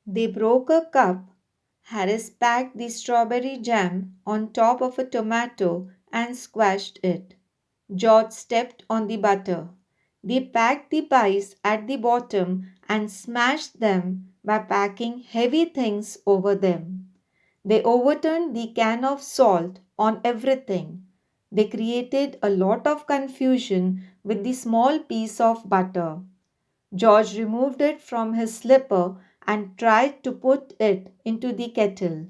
They broke a cup. Harris packed the strawberry jam on top of a tomato and squashed it. George stepped on the butter. They packed the pies at the bottom and smashed them by packing heavy things over them. They overturned the can of salt on everything. They created a lot of confusion with the small piece of butter. George removed it from his slipper and tried to put it into the kettle.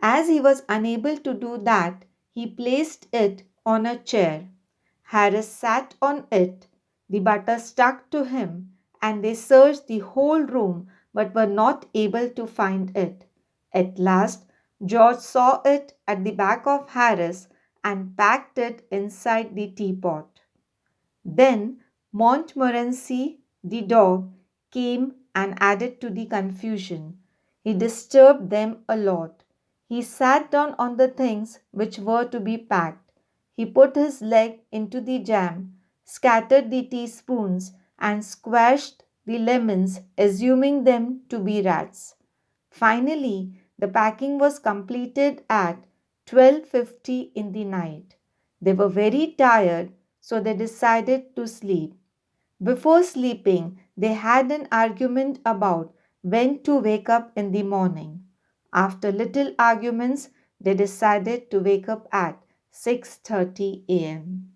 As he was unable to do that, he placed it on a chair. Harris sat on it. The butter stuck to him, and they searched the whole room but were not able to find it. At last, George saw it at the back of Harris and packed it inside the teapot. Then Montmorency, the dog, came and added to the confusion. He disturbed them a lot. He sat down on the things which were to be packed. He put his leg into the jam, scattered the teaspoons, and squashed the lemons, assuming them to be rats. Finally, the packing was completed at 12:50 in the night. They were very tired, so they decided to sleep. Before sleeping, they had an argument about when to wake up in the morning. After little arguments, they decided to wake up at 6:30 a.m.